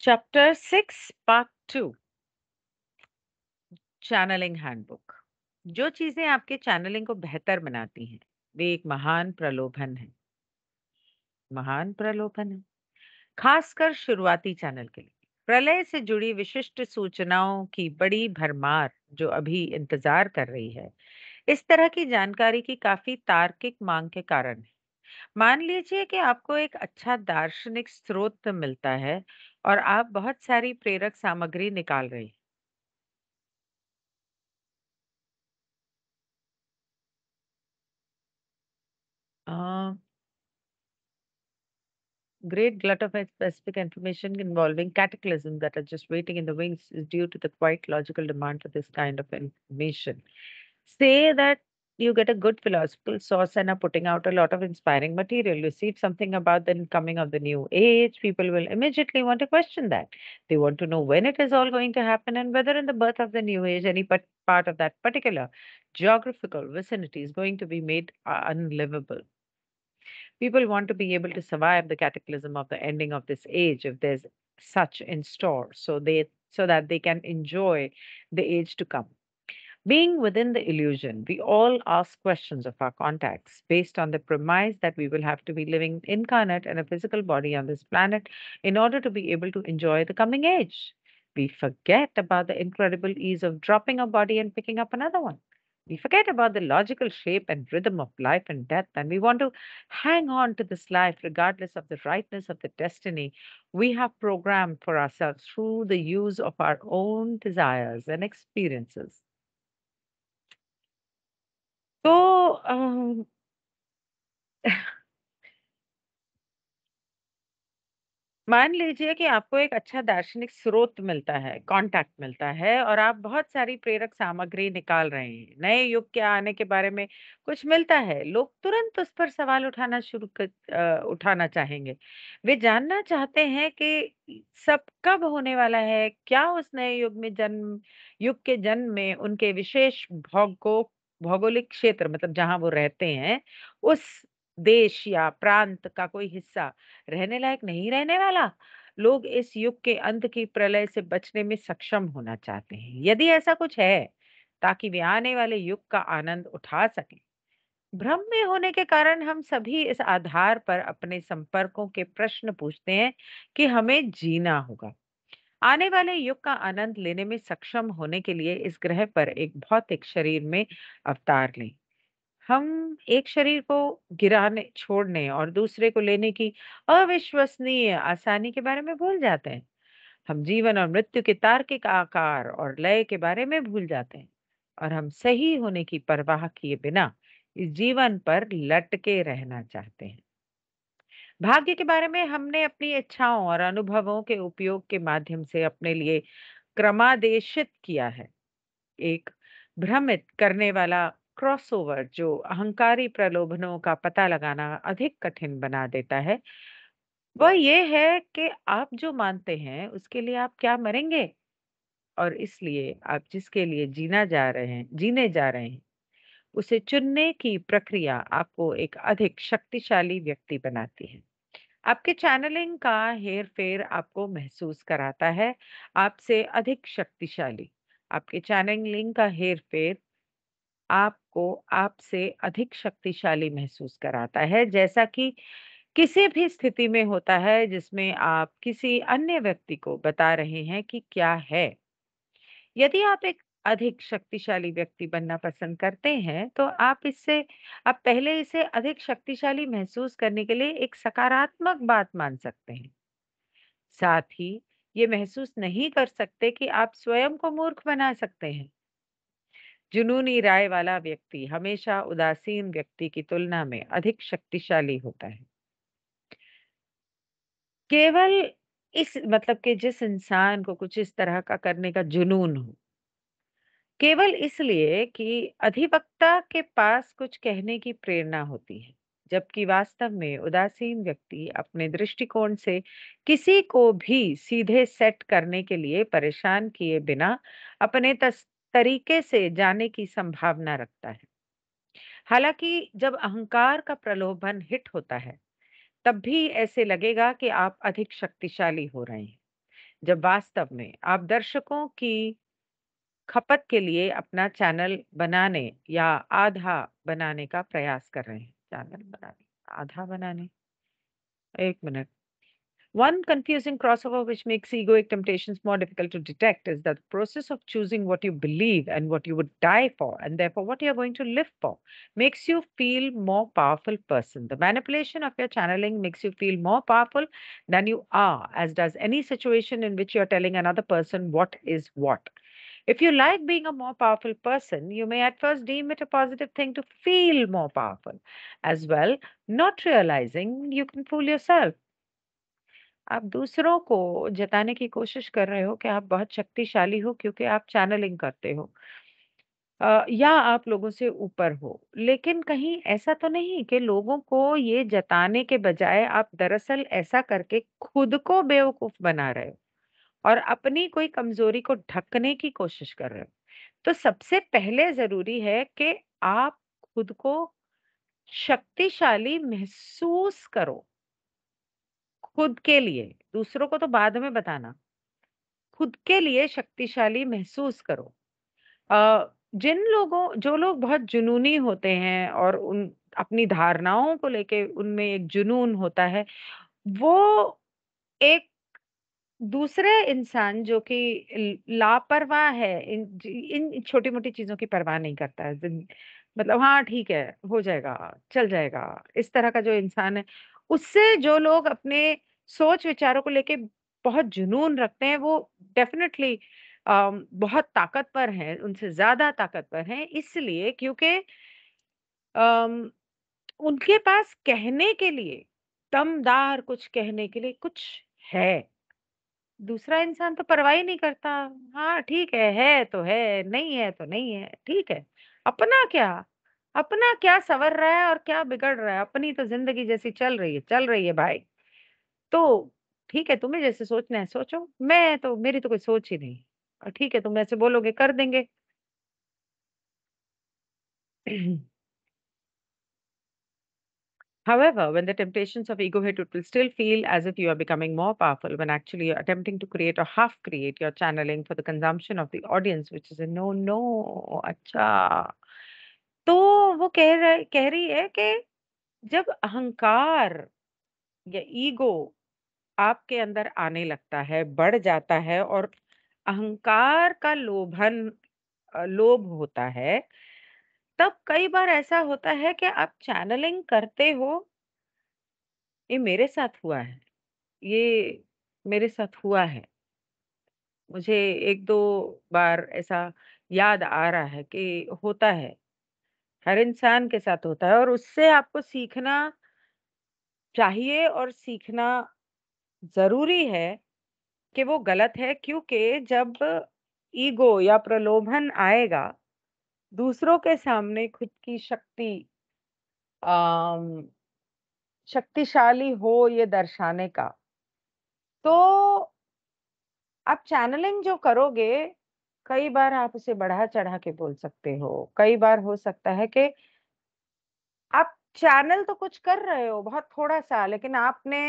Chapter 6 part 2 channelling handbook. जो चीजें आपके चैनलिंग को बेहतर बनाती हैं वे एक महान प्रलोभन है खासकर शुरुआती चैनल के लिए। प्रलय से जुड़ी विशिष्ट सूचनाओं की बड़ी भरमार जो अभी इंतजार कर रही है, इस तरह की जानकारी की काफी तार्किक मांग के कारण है। मान लीजिए कि आपको एक अच्छा दार्शनिक स्रोत मिलता है और आप बहुत सारी प्रेरक सामग्री निकाल रहे हैं। Great glut of specific information involving cataclysm that are just waiting in the wings is due to the quite logical demand for this kind of information. Say that you get a good philosophical source and are putting out a lot of inspiring material. You see something about the coming of the new age, people will immediately want to question that. They want to know when it is all going to happen and whether in the birth of the new age, any part of that particular geographical vicinity is going to be made unlivable. People want to be able to survive the cataclysm of the ending of this age if there's such in store, so that they can enjoy the age to come. Being within the illusion, we all ask questions of our contacts based on the premise that we will have to be living incarnate in a physical body on this planet in order to be able to enjoy the coming age. We forget about the incredible ease of dropping a body and picking up another one. We forget about the logical shape and rhythm of life and death, and we want to hang on to this life regardless of the rightness of the destiny we have programmed for ourselves through the use of our own desires and experiences. तो मान लीजिए कि आपको एक अच्छा दार्शनिक स्रोत मिलता है, कॉन्टैक्ट मिलता है और आप बहुत सारी प्रेरक सामग्री निकाल रहे हैं। नए युग के आने के बारे में कुछ मिलता है, लोग तुरंत उस पर सवाल उठाना चाहेंगे। वे जानना चाहते हैं कि सब कब होने वाला है? क्या उस नए युग के जन्म में उनके विशेष भौगोलिक क्षेत्र मतलब जहाँ वो रहते हैं, उस देश या प्रांत का कोई हिस्सा रहने लायक नहीं रहने वाला। लोग इस युग के अंत की प्रलय से बचने में सक्षम होना चाहते हैं, यदि ऐसा कुछ है, ताकि वे आने वाले युग का आनंद उठा सकें। भ्रम में होने के कारण हम सभी इस आधार पर अपने संपर्कों के प्रश्न पूछते हैं कि हमें जीना होगा। आने वाले युग का आनंद लेने में सक्षम होने के लिए इस ग्रह पर एक भौतिक शरीर में अवतार लें। हम एक शरीर को गिराने छोड़ने और दूसरे को लेने की अविश्वसनीय आसानी के बारे में भूल जाते हैं। हम जीवन और मृत्यु के तार्किक आकार और लय के बारे में भूल जाते हैं और हम सही होने की परवाह किए बिना इस जीवन पर लटके रहना चाहते हैं। भाग्य के बारे में हमने अपनी इच्छाओं और अनुभवों के उपयोग के माध्यम से अपने लिए क्रमादेशित किया है। एक भ्रमित करने वाला क्रॉसओवर जो अहंकारी प्रलोभनों का पता लगाना अधिक कठिन बना देता है, वह ये है कि आप जो मानते हैं उसके लिए आप क्या मरेंगे, और इसलिए आप जिसके लिए जीने जा रहे हैं, उसे चुनने की प्रक्रिया आपको एक अधिक शक्तिशाली व्यक्ति बनाती है। आपके चैनलिंग का हेर-फेर आपको महसूस कराता है आपसे अधिक शक्तिशाली। आपके चैनलिंग का हेर-फेर आपको आपसे अधिक शक्तिशाली महसूस कराता है, जैसा कि किसी भी स्थिति में होता है जिसमें आप किसी अन्य व्यक्ति को बता रहे हैं कि क्या है। यदि आप एक अधिक शक्तिशाली व्यक्ति बनना पसंद करते हैं, तो आप पहले इसे अधिक शक्तिशाली महसूस करने के लिए एक सकारात्मक बात मान सकते हैं। साथ ही ये महसूस नहीं कर सकते कि आप स्वयं को मूर्ख बना सकते हैं। जुनूनी राय वाला व्यक्ति हमेशा उदासीन व्यक्ति की तुलना में अधिक शक्तिशाली होता है। केवल इस मतलब कि जिस इंसान को कुछ इस तरह का करने का जुनून हो, केवल इसलिए कि अधिवक्ता के पास कुछ कहने की प्रेरणा होती है, जबकि वास्तव में उदासीन व्यक्ति अपने दृष्टिकोण से किसी को भी सीधे सेट करने के लिए परेशान किए बिना अपने तरीके से जाने की संभावना रखता है। हालांकि जब अहंकार का प्रलोभन हिट होता है, तब भी ऐसे लगेगा कि आप अधिक शक्तिशाली हो रहे हैं। जब वास्तव में आप दर्शकों की खपत के लिए अपना चैनल बनाने या आधा बनाने का प्रयास कर रहे हैं। चैनल बनाने, आधा बनाने, 1 minute. One confusing crossover which makes egoic temptations more difficult to detect is that the process of choosing what you believe and what you would die for, and therefore what you're going to live for, makes you feel more powerful person. The manipulation of your channeling makes you feel more powerful than you are, as does any situation in which you're telling another person what is what. If you like being a more powerful person, you may at first deem it a positive thing to feel more powerful as well, not realizing you can fool yourself. आप दूसरों को जताने की कोशिश कर रहे हो कि आप बहुत शक्तिशाली हो क्योंकि आप चैनलिंग करते हो या आप लोगों से ऊपर हो। लेकिन कहीं ऐसा तो नहीं कि लोगों को ये जताने के बजाय आप दरअसल ऐसा करके खुद को बेवकूफ बना रहे हो और अपनी कोई कमजोरी को ढकने की कोशिश कर रहे हो। तो सबसे पहले ज़रूरी है कि आप खुद को शक्तिशाली महसूस करो, खुद के लिए, दूसरों को तो बाद में बताना। खुद के लिए शक्तिशाली महसूस करो। जिन लोगों जो लोग बहुत जुनूनी होते हैं और उन अपनी धारणाओं को लेके उनमें एक जुनून होता है, वो एक दूसरे इंसान जो कि लापरवाह है, इन छोटी-मोटी चीज़ों की परवाह नहीं करता है। मतलब हाँ, ठीक है, हो जाएगा, चल जाएगा, इस तरह का जो इंसान है, उससे जो लोग अपने सोच-विचारों को लेके बहुत जुनून रखते हैं, वो डेफ़िनेटली बहुत ताकतवर हैं, उनसे ज़्यादा ताकतवर हैं, इसलिए क्योंकि अम, उनके पास कहने के लिए, दमदार कुछ कहने के लिए कुछ है। दूसरा इंसान तो परवाह ही नहीं करता। हाँ, ठीक है तो है, नहीं है तो नहीं है, ठीक है। अपना क्या? अपना क्या सँवर रहा है और क्या बिगड़ रहा है? अपनी तो ज़िंदगी जैसी चल रही है भाई। तो ठीक है, तुम्हें जैसे सोचना है सोचो, मैं तो मेरी तो कोई सोच ही नहीं। और ठीक है, तुम ऐसे बोलोगे कर देंगे। However, when the temptations of ego hit, it will still feel as if you are becoming more powerful when actually you're attempting to create or half create your channeling for the consumption of the audience, which is a no, no. अच्छा, तो वो कह रही है कि जब अहंकार या ईगो आपके अंदर आने लगता है, बढ़ जाता है और अहंकार का लोभ होता है, तब कई बार ऐसा होता है कि आप चैनलिंग करते हो, ये मेरे साथ हुआ है। ये मेरे साथ हुआ है। मुझे 1-2 बार ऐसा याद आ रहा है कि होता है, हर इंसान के साथ होता है और उससे आपको सीखना चाहिए और सीखना ज़रूरी है कि वो गलत है क्योंकि जब ईगो या प्रलोभन आएगा, दूसरों के सामने खुद की अम, शक्तिशाली हो ये दर्शाने का, तो आप चैनलिंग जो करोगे, कई बार आप उसे बढ़ा-चढ़ा के बोल सकते हो। कई बार हो सकता है कि आप चैनल तो कुछ कर रहे हो, बहुत थोड़ा-सा, लेकिन आपने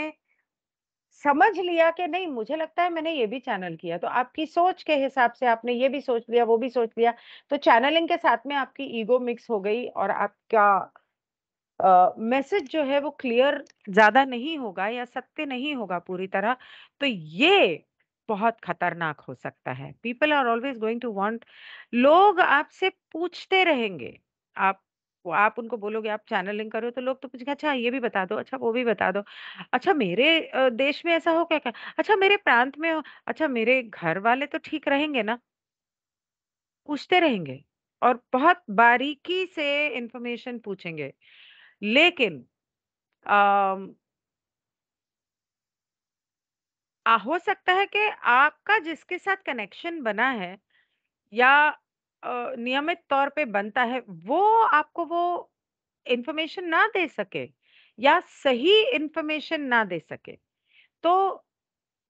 समझ लिया कि नहीं मुझे लगता है मैंने ये भी चैनल किया, तो आपकी सोच के हिसाब से आपने ये भी सोच लिया, वो भी सोच लिया, तो चैनलिंग के साथ में आपकी ईगो मिक्स हो गई और आपका मैसेज जो है वो क्लियर ज़्यादा नहीं होगा या सत्य नहीं होगा पूरी तरह, तो ये बहुत खतरनाक हो सकता है। People are always going to want, लोग आपसे पूछते रहेंगे। आप आप उनको बोलोगे आप चैनलिंग करो तो लोग तो पूछेंगे अच्छा ये भी बता दो, अच्छा वो भी बता दो। अच्छा मेरे देश में ऐसा हो क्या क्या? अच्छा मेरे प्रांत में हो, अच्छा मेरे घर वाले तो ठीक रहेंगे ना? पूछते रहेंगे और बहुत बारीकी से इन्फॉर्मेशन पूछेंगे। लेकिन अम, हो सकता है कि आपका जिसके साथ कनेक्शन बना है या नियमित तौर पे बनता है, वो आपको वो इन्फॉर्मेशन ना दे सके या सही इन्फॉर्मेशन ना दे सके। तो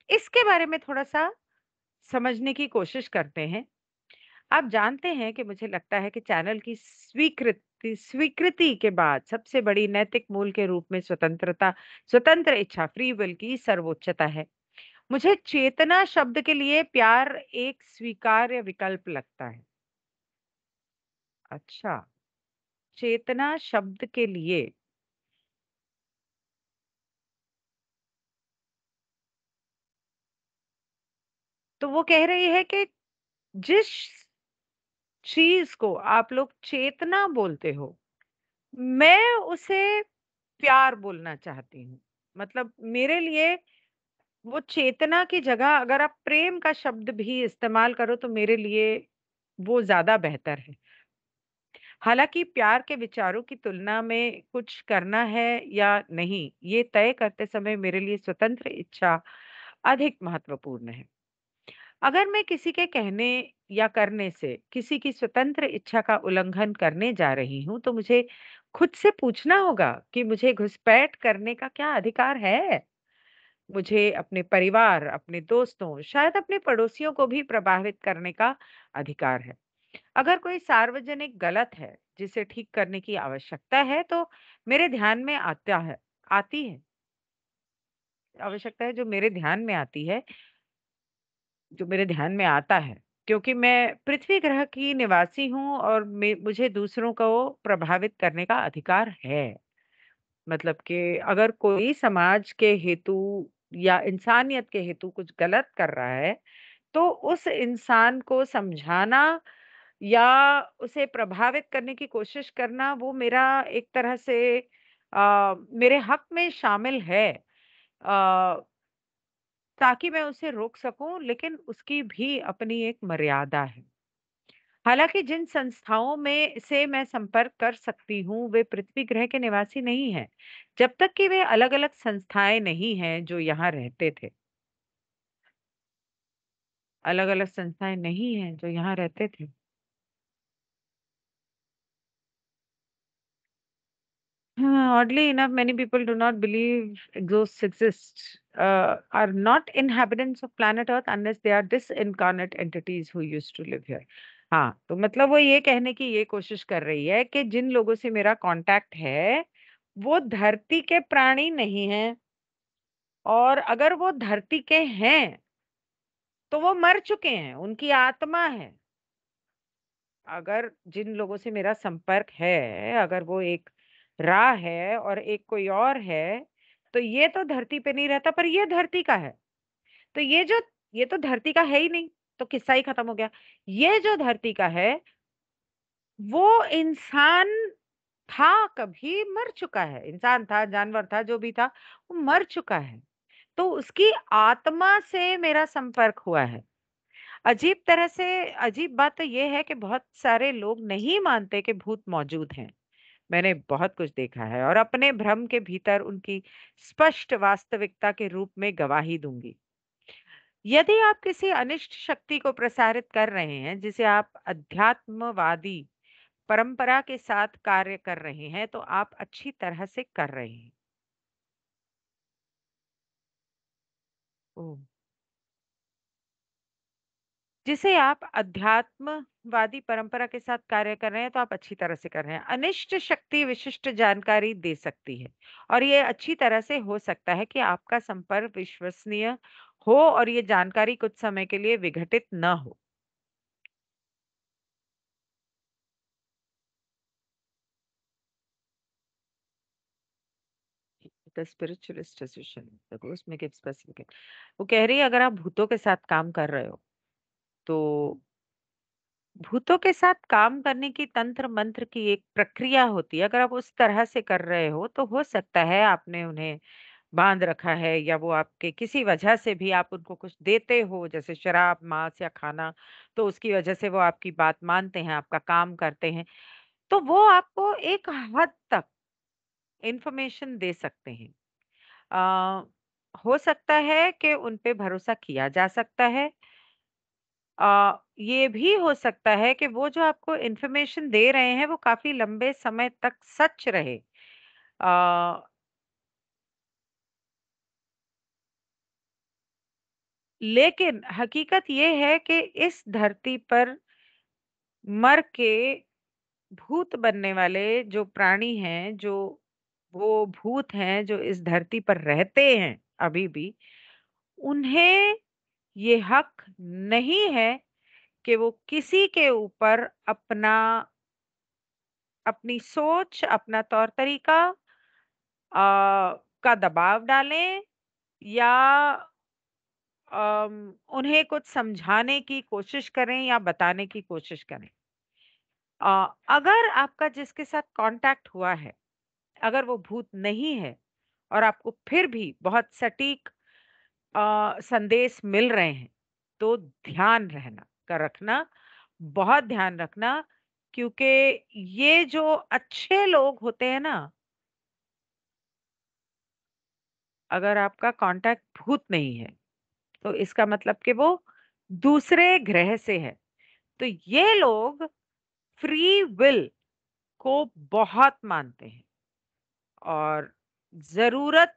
इसके बारे में थोड़ा-सा समझने की कोशिश करते हैं। आप जानते हैं कि मुझे लगता है कि चैनल की स्वीकृति के बाद सबसे बड़ी नैतिक मूल के रूप में स्वतंत्र इच्छा फ्री विल की सर्वोच्चता है। मुझे चेतना शब्द के लिए प्यार एक स्वीकार्य विकल्प लगता है। अच्छा, चेतना शब्द के लिए तो वो कह रही है कि जिस चीज़ को आप लोग चेतना बोलते हो, मैं उसे प्यार बोलना चाहती हूँ। मतलब मेरे लिए वो चेतना की जगह अगर आप प्रेम का शब्द भी इस्तेमाल करो तो मेरे लिए वो ज़्यादा बेहतर है। हालाँकि प्यार के विचारों की तुलना में कुछ करना है या नहीं, ये तय करते समय मेरे लिए स्वतंत्र इच्छा अधिक महत्वपूर्ण है। अगर मैं किसी के कहने या करने से किसी की स्वतंत्र इच्छा का उल्लंघन करने जा रही हूँ, तो मुझे खुद से पूछना होगा कि मुझे घुसपैठ करने का क्या अधिकार है? मुझे अपने परिवार, अपने दोस्तों, शायद अपने पड़ोसियों को भी प्रभावित करने का अधिकार है। अगर कोई सार्वजनिक गलत है, जिसे ठीक करने की आवश्यकता है, तो मेरे ध्यान में आती है, आवश्यकता है जो मेरे ध्यान में आती है, जो मेरे ध्यान में आता है, क्योंकि मैं पृथ्वी ग्रह की निवासी हूँ और मुझे दूसरों को प्रभावित करने का अधिकार है। मतलब कि अगर कोई समाज के हेतु या इंसानियत के हेतु कुछ गलत कर रहा है, तो उस इंसान को समझाना या उसे प्रभावित करने की कोशिश करना वो मेरा एक तरह से मेरे हक में शामिल है। ताकि मैं उसे रोक सकूं, लेकिन उसकी भी अपनी एक मर्यादा है। हालांकि जिन संस्थाओं में से मैं संपर्क कर सकती हूँ वे पृथ्वी ग्रह के निवासी नहीं हैं, जब तक कि वे अलग-अलग संस्थाएं नहीं हैं जो यहाँ रहते थे। अलग-अलग संस्थाएं नहीं हैं जो यहाँ रहते थे। Oddly enough, many people do not believe ghosts exist, are not inhabitants of planet Earth unless they are disincarnate entities who used to live here. हाँ, तो मतलब वो ये कहने की ये कोशिश कर रही है कि जिन लोगों से मेरा कांटेक्ट है, वो धरती के प्राणी नहीं हैं और अगर वो धरती के हैं, तो वो मर चुके हैं, उनकी आत्मा है। अगर जिन लोगों से मेरा संपर्क है, अगर वो एक रा है और एक कोई और है, तो ये तो धरती पे नहीं रहता पर ये धरती का है। तो ये तो धरती का है ही नहीं, तो किस्सा ही खत्म हो गया। ये जो धरती का है, वो इंसान था कभी, मर चुका है। इंसान था, जानवर था, जो भी था, वो मर चुका है। तो उसकी आत्मा से मेरा संपर्क हुआ है। अजीब बात तो ये है कि बहुत सारे लोग नहीं मानते कि भूत मौजूद हैं। मैंने बहुत कुछ देखा है और अपने भ्रम के भीतर उनकी स्पष्ट वास्तविकता के रूप में गवाही दूंगी। यदि आप किसी अनिष्ट शक्ति को प्रसारित कर रहे हैं, जिसे आप अध्यात्मवादी परंपरा के साथ कार्य कर रहे हैं, तो आप अच्छी तरह से कर रहे हैं। ओह! जिसे आप अध्यात्मवादी परंपरा के साथ कार्य कर रहे हैं, तो आप अच्छी तरह से कर रहे हैं। अनिष्ट शक्ति विशिष्ट जानकारी दे सकती है और ये अच्छी तरह से हो सकता है कि आपका संपर्क विश्वसनीय हो और ये जानकारी कुछ समय के लिए विघटित न हो। The spiritualist decision the ghost make it specific. वो कह रही है अगर आप भूतों के साथ काम कर रहे हो, तो भूतों के साथ काम करने की तंत्र मंत्र की एक प्रक्रिया होती है। अगर आप उस तरह से कर रहे हो, तो हो सकता है आपने उन्हें बाँध रखा है या वो आपके किसी वजह से भी आप उनको कुछ देते हो, जैसे शराब, मांस या खाना, तो उसकी वजह से वो आपकी बात मानते हैं, आपका काम करते हैं। तो वो आपको एक हद तक इन्फॉर्मेशन दे सकते हैं। अ, हो सकता है कि उन पे भरोसा किया जा सकता है। ये भी हो सकता है कि वो जो आपको इन्फॉर्मेशन दे रहे हैं, वो काफ़ी लंबे समय तक सच रहे। अ, लेकिन हकीकत ये है कि इस धरती पर मर के भूत बनने वाले जो प्राणी हैं, जो वो भूत हैं जो इस धरती पर रहते हैं अभी भी, उन्हें ये हक नहीं है कि वो किसी के ऊपर अपनी सोच, अपना तौर तरीका का दबाव डालें या उन्हें कुछ समझाने की कोशिश करें या बताने की कोशिश करें। अगर आपका जिसके साथ कांटेक्ट हुआ है, अगर वो भूत नहीं है और आपको फिर भी बहुत सटीक संदेश मिल रहे हैं, तो ध्यान रहना का रखना, बहुत ध्यान रखना, क्योंकि ये जो अच्छे लोग होते हैं ना, अगर आपका कांटेक्ट भूत नहीं है, तो इसका मतलब कि वो दूसरे ग्रह से है। तो ये लोग फ्री विल को बहुत मानते हैं और ज़रूरत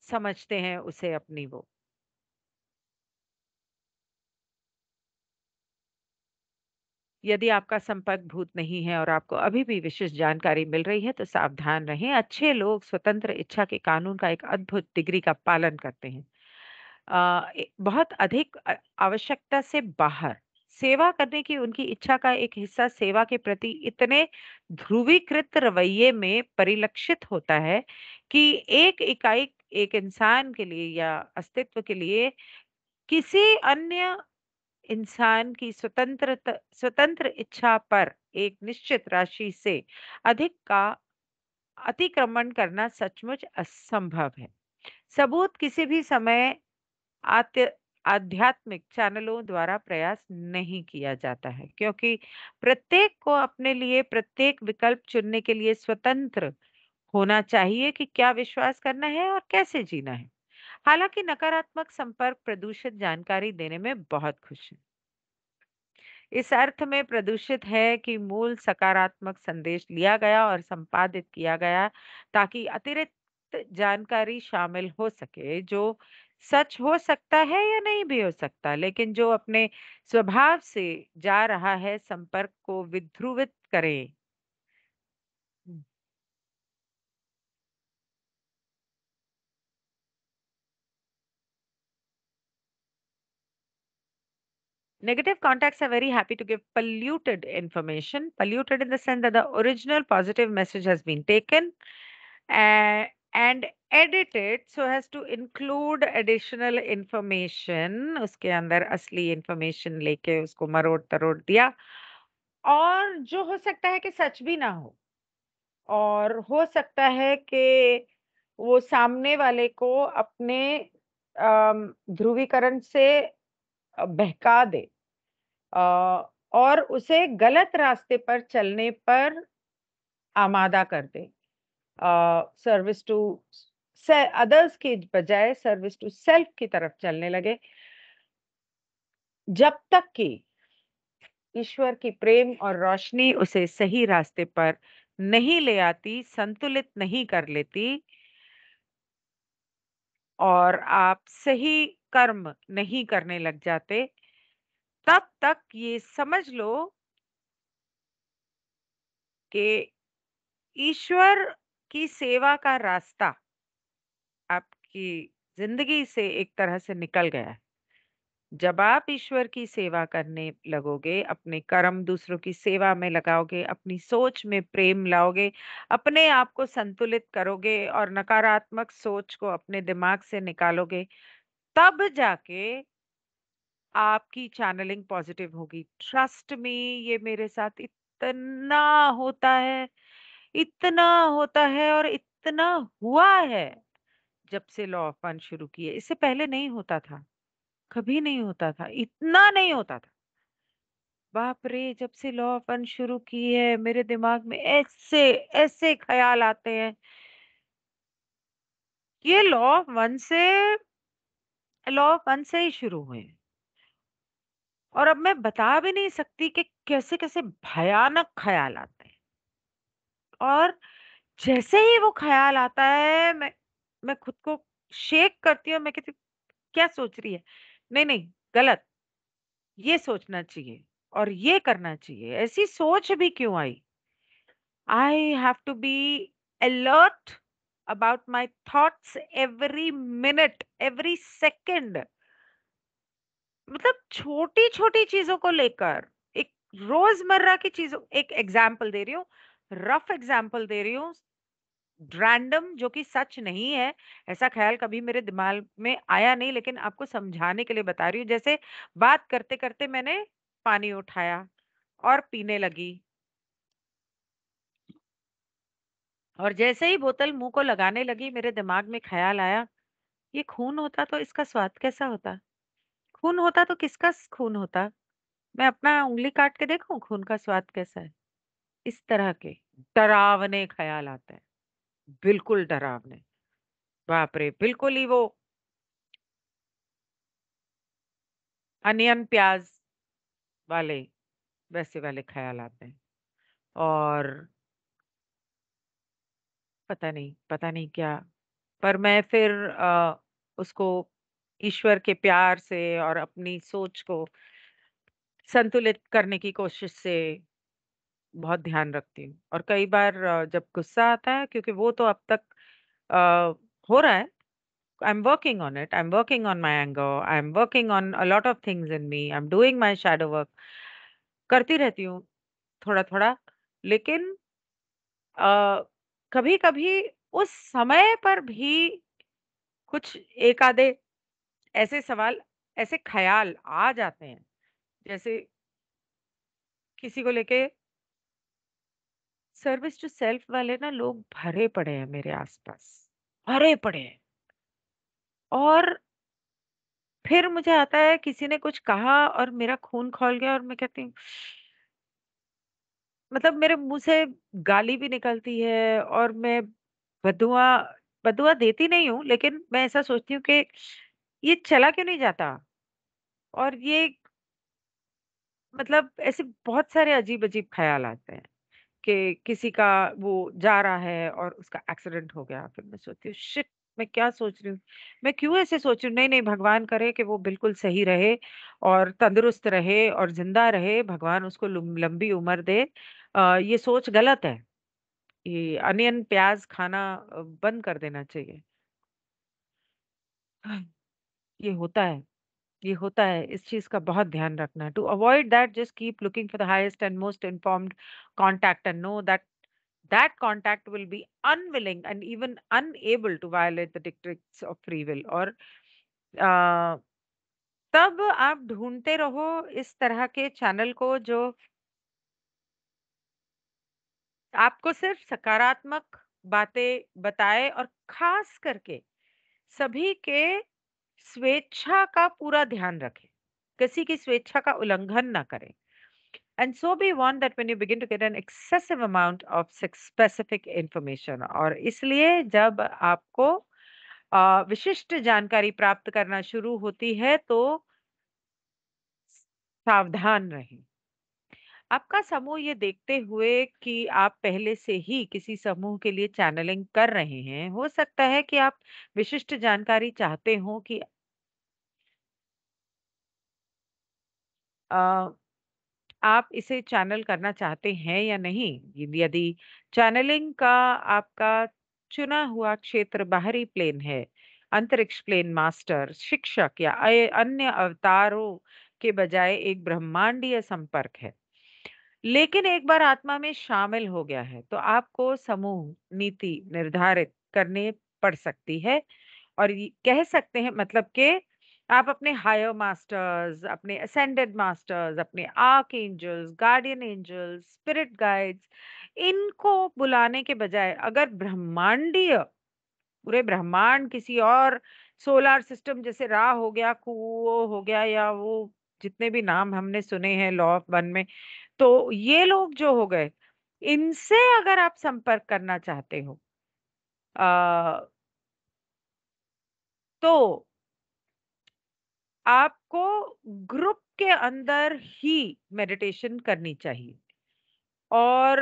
समझते हैं उसे अपनी वो। यदि आपका संपर्क भूत नहीं है और आपको अभी भी विशिष्ट जानकारी मिल रही है, तो सावधान रहें। अच्छे लोग स्वतंत्र इच्छा के कानून का एक अद्भुत डिग्री का पालन करते हैं। बहुत अधिक आवश्यकता से बाहर सेवा करने की उनकी इच्छा का एक हिस्सा सेवा के प्रति इतने ध्रुवीकृत रवैये में परिलक्षित होता है कि एक इकाई एक इंसान के लिए या अस्तित्व के लिए किसी अन्य इंसान की स्वतंत्र इच्छा पर एक निश्चित राशि से अधिक का अतिक्रमण करना सचमुच असंभव है। सबूत किसी भी समय आत्य आध्यात्मिक चैनलों द्वारा प्रयास नहीं किया जाता है, क्योंकि प्रत्येक को अपने लिए प्रत्येक विकल्प चुनने के लिए स्वतंत्र होना चाहिए कि क्या विश्वास करना है और कैसे जीना है। हालांकि नकारात्मक संपर्क प्रदूषित जानकारी देने में बहुत खुश है। इस अर्थ में प्रदूषित है कि मूल सकारात्मक संदेश लिया गया और संपादित किया गया ताकि अतिरिक्त जानकारी शामिल हो सके जो सच हो सकता है या नहीं भी हो सकता, लेकिन जो अपने स्वभाव से जा रहा है संपर्क को विध्रुवित करे। Negative contacts are very happy to give polluted information. Polluted in the sense that the original positive message has been taken and edited so as to include additional information. उसके अंदर असली information लेके उसको मरोड़ तरोड़ दिया और जो हो सकता है कि सच भी ना हो और हो सकता है कि वो सामने वाले को अपने ध्रुवीकरण से बहका दे अ, और उसे गलत रास्ते पर चलने पर आमादा कर दे। सर्विस टू अदर्स की बजाय सर्विस टू सेल्फ की तरफ चलने लगे, जब तक कि ईश्वर की प्रेम और रोशनी उसे सही रास्ते पर नहीं ले आती, संतुलित नहीं कर लेती और आप सही कर्म नहीं करने लग जाते, तब तक ये समझ लो कि ईश्वर की सेवा का रास्ता आपकी जिंदगी से एक तरह से निकल गया है। जब आप ईश्वर की सेवा करने लगोगे, अपने कर्म दूसरों की सेवा में लगाओगे, अपनी सोच में प्रेम लाओगे, अपने आप को संतुलित करोगे और नकारात्मक सोच को अपने दिमाग से निकालोगे, तब जाके आपकी चैनलिंग पॉजिटिव होगी। ट्रस्ट मी, ये मेरे साथ इतना होता है, इतना होता है और इतना हुआ है जब से लॉ ऑफ वन शुरू किए। इससे पहले नहीं होता था, कभी नहीं होता था, इतना नहीं होता था। बाप रे! जब से लॉ ऑफ वन शुरू की है, मेरे दिमाग में ऐसे ऐसे ख्याल आते हैं। ये लॉ ऑफ वन से ही शुरू हुए हैं और अब मैं बता भी नहीं सकती कि कैसे-कैसे भयानक ख्याल आते हैं। और जैसे ही वो ख्याल आता है, मैं खुद को शेक करती हूँ, मैं कहती हूँ, "क्या सोच रही है? नहीं, नहीं, गलत। ये सोचना चाहिए और ये करना चाहिए। ऐसी सोच भी क्यों आई?" I have to be alert about my thoughts every minute, every second. मतलब छोटी-छोटी चीज़ों को लेकर, एक रोज़मर्रा की चीज़ों, एक एग्ज़ाम्पल दे रही हूँ, रफ एग्ज़ाम्पल दे रही हूँ, रैंडम जो कि सच नहीं है, ऐसा ख़्याल कभी मेरे दिमाग में आया नहीं, लेकिन आपको समझाने के लिए बता रही हूँ। जैसे बात करते-करते मैंने पानी उठाया और पीने लगी, और जैसे ही बोतल मुँह को लगाने लगी, मेरे दिमाग में ख़्याल आया, ये खून होता तो इसका स्वाद कैसा होता? खून होता तो किसका खून होता? मैं अपना उँगली काट के देखूँ खून का स्वाद कैसा है? इस तरह के डरावने ख़्याल आते हैं, बिल्कुल डरावने। बाप रे! बिल्कुल ही वो अनियन प्याज़ वाले, वैसे वाले ख़्याल आते हैं। और पता नहीं क्या, पर मैं फिर उसको ईश्वर के प्यार से और अपनी सोच को संतुलित करने की कोशिश से बहुत ध्यान रखती हूँ। और कई बार जब गुस्सा आता है, क्योंकि वो तो अब तक अ, हो रहा है, I'm working on it. I'm working on my anger. I'm working on a lot of things in me. I'm doing my shadow work. करती रहती हूँ थोड़ा-थोड़ा। लेकिन कभी-कभी उस समय पर भी कुछ एक आधे ऐसे सवाल, ऐसे ख़्याल आ जाते हैं। जैसे किसी को लेके सर्विस टू सेल्फ वाले ना लोग भरे पड़े हैं मेरे आस-पास, भरे पड़े हैं। और फिर मुझे आता है किसी ने कुछ कहा और मेरा खून खौल गया, और मैं कहती हूँ, मतलब मेरे मुँह से गाली भी निकलती है, और मैं बददुआ बददुआ देती नहीं हूँ, लेकिन मैं ऐसा सोचती हूँ कि ये चला क्यों नहीं जाता? और ये, मतलब ऐसे बहुत सारे अजीब-अजीब ख़्याल आते हैं कि किसी का वो जा रहा है और उसका एक्सीडेंट हो गया। फिर मैं सोचती हूँ, शिट! मैं क्या सोच रही हूँ? मैं क्यों ऐसे सोच रही हूँ? नहीं, नहीं, भगवान करे कि वो बिल्कुल सही रहे और तंदुरुस्त रहे और ज़िंदा रहे, भगवान उसको लंबी उम्र दे। ये सोच गलत है। ये अनियन प्याज़ खाना बंद कर देना चाहिए। ये होता है। ये होता है, इस चीज़ का बहुत ध्यान रखना है। To avoid that, just keep looking for the highest and most informed contact and know that that contact will be unwilling and even unable to violate the dictates of free will। और अ, तब आप ढूंढते रहो इस तरह के channel को जो आपको सिर्फ सकारात्मक बातें बताए, और खास करके सभी के स्वेच्छा का पूरा ध्यान रखें, किसी की स्वेच्छा का उल्लंघन ना करें। And so we want that when you begin to get an excessive amount of specific information, और इसलिए जब आपको विशिष्ट जानकारी प्राप्त करना शुरू होती है, तो सावधान रहें। आपका समूह ये देखते हुए कि आप पहले से ही किसी समूह के लिए चैनलिंग कर रहे हैं, हो सकता है कि आप विशिष्ट जानकारी चाहते हो कि अ, आप इसे चैनल करना चाहते हैं या नहीं। यदि चैनलिंग का आपका चुना हुआ क्षेत्र बाहरी प्लेन है, अंतरिक्ष प्लेन मास्टर, शिक्षक या अन्य अवतारों के बजाय एक ब्रह्मांडीय संपर्क है, लेकिन एक बार आत्मा में शामिल हो गया है, तो आपको समूह नीति निर्धारित करने पड़ सकती है। और कह सकते हैं, मतलब कि आप अपने हायर मास्टर्स, अपने असेंडेड मास्टर्स, अपने archangels, guardian angels, spirit guides, इनको बुलाने के बजाय अगर ब्रह्मांडीय, पूरे ब्रह्मांड किसी और सोलर सिस्टम, जैसे रा हो गया, कुओ हो गया, या वो जितने भी नाम हमने सुने हैं लॉ ऑफ वन में, तो ये लोग जो हो गए, इनसे अगर आप संपर्क करना चाहते हो, अ, तो आपको ग्रुप के अंदर ही मेडिटेशन करनी चाहिए, और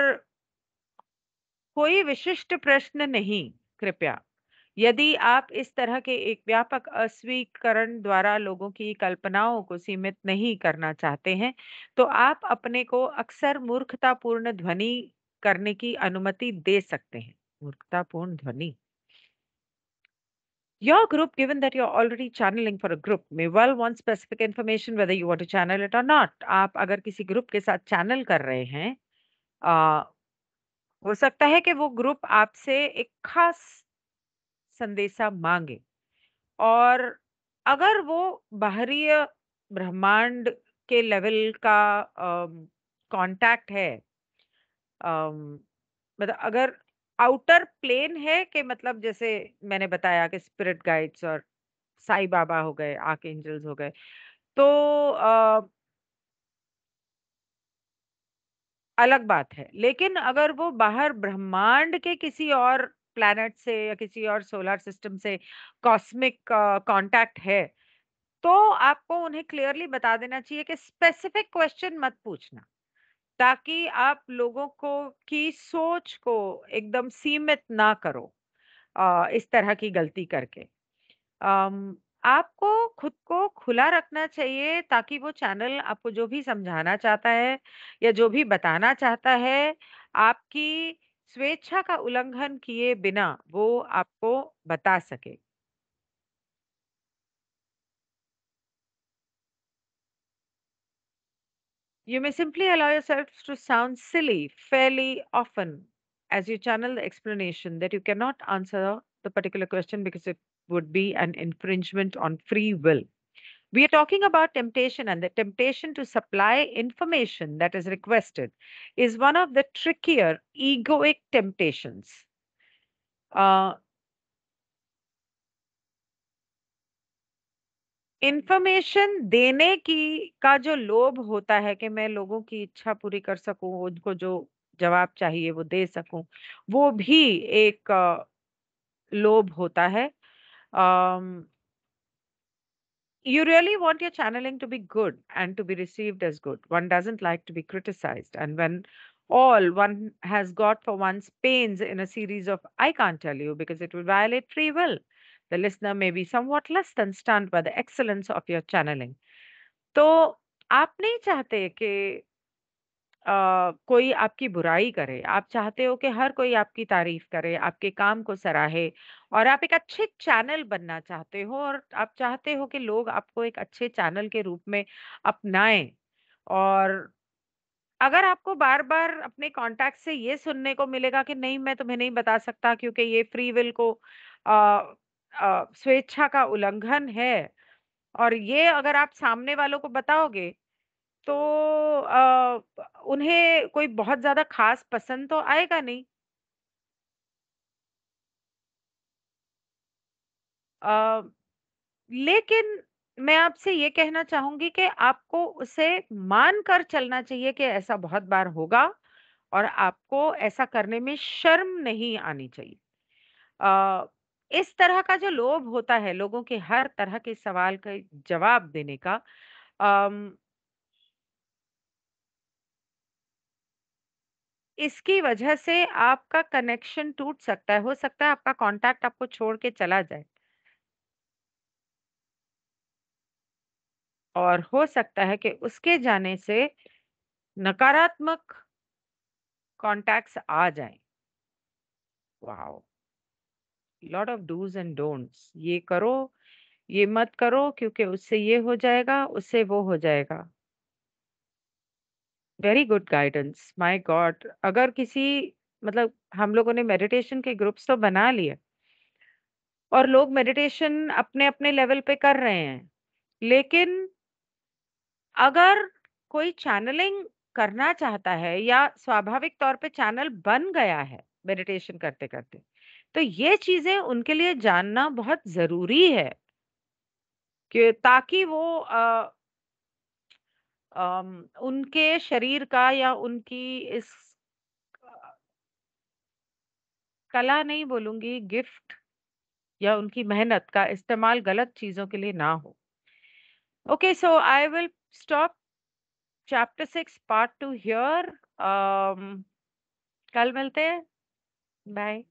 कोई विशिष्ट प्रश्न नहीं, कृपया। यदि आप इस तरह के एक व्यापक अस्वीकरण द्वारा लोगों की कल्पनाओं को सीमित नहीं करना चाहते हैं, तो आप अपने को अक्सर मूर्खतापूर्ण ध्वनि करने की अनुमति दे सकते हैं। मूर्खतापूर्ण ध्वनि। Your group, given that you're already channeling for a group, may well want specific information whether you want to channel it or not. आप अगर किसी ग्रुप के साथ चैनल कर रहे हैं, अ, हो सकता है कि वो ग्रुप आपसे एक खास संदेशा मांगे, और अगर वो बाहरीय ब्रह्मांड के लेवल का कांटेक्ट है, अम, मतलब अगर आउटर प्लेन है, कि मतलब जैसे मैंने बताया कि स्पिरिट गाइड्स और साईं बाबा हो गए, आर्कएंजल्स हो गए, तो अलग बात है। लेकिन अगर वो बाहर ब्रह्मांड के किसी और प्लैनेट से या किसी और सोलर सिस्टम से कॉस्मिक कांटेक्ट है, तो आपको उन्हें क्लियरली बता देना चाहिए कि स्पेसिफिक क्वेश्चन मत पूछना, ताकि आप लोगों को की सोच को एकदम सीमित ना करो, इस तरह की गलती करके। अम, आपको खुद को खुला रखना चाहिए, ताकि वो चैनल आपको जो भी समझाना चाहता है या जो भी बताना चाहता है, आपकी स्वेच्छा का उल्लंघन किए बिना वो आपको बता सके। You may simply allow yourself to sound silly fairly often as you channel the explanation that you cannot answer the particular question because it would be an infringement on free will. We are talking about temptation, and the temptation to supply information that is requested is one of the trickier egoic temptations. Uh, information देने की का जो लोभ होता है कि मैं लोगों की इच्छा पूरी कर सकूं, उनको जो जवाब चाहिए वो दे सकूं, वो भी एक लोभ होता है। You really want your channeling to be good and to be received as good. One doesn't like to be criticized. And when all one has got for one's pains in a series of, I can't tell you because it will violate free will, the listener may be somewhat less than stunned by the excellence of your channeling. तो आप नहीं चाहते कि कोई आपकी बुराई करे, आप चाहते हो कि हर कोई आपकी तारीफ करे, आपके काम को सराहे, और आप एक अच्छे चैनल बनना चाहते हो, और आप चाहते हो कि लोग आपको एक अच्छे चैनल के रूप में अपनाएं। और अगर आपको बार-बार अपने कॉन्टैक्ट से ये सुनने को मिलेगा कि नहीं, मैं तुम्हें नहीं बता सकता क्योंकि ये फ्री विल को स्वेच्छा का उल्लंघन है, और ये अगर आप सामने वालों को बताओगे, तो उन्हें कोई बहुत ज़्यादा ख़ास पसंद तो आएगा नहीं। अ, लेकिन मैं आपसे ये कहना चाहूँगी कि आपको उसे मानकर चलना चाहिए कि ऐसा बहुत बार होगा, और आपको ऐसा करने में शर्म नहीं आनी चाहिए। अ, इस तरह का जो लोभ होता है लोगों के हर तरह के सवाल का जवाब देने का, अम, इसकी वजह से आपका कनेक्शन टूट सकता है। हो सकता है आपका कॉन्टैक्ट आपको छोड़ के चला जाए, और हो सकता है कि उसके जाने से नकारात्मक कॉन्टैक्ट्स आ जाएँ। Wow! Lot of dos and don'ts. ये करो, ये मत करो क्योंकि उससे ये हो जाएगा, उससे वो हो जाएगा। Very good guidance, my God! अगर किसी, मतलब हम लोगों ने मेडिटेशन के ग्रुप्स तो बना लिए, और लोग मेडिटेशन अपने-अपने लेवल पे कर रहे हैं। लेकिन अगर कोई चैनलिंग करना चाहता है या स्वाभाविक तौर पे चैनल बन गया है मेडिटेशन करते-करते, तो ये चीज़ें उनके लिए जानना बहुत ज़रूरी है, कि ताकि वो उनके शरीर का या उनकी इस कला नहीं बोलूँगी, गिफ्ट या उनकी मेहनत का इस्तेमाल गलत चीज़ों के लिए ना हो। Okay, so I will stop chapter 6 part 2 here. कल मिलते हैं। बाय।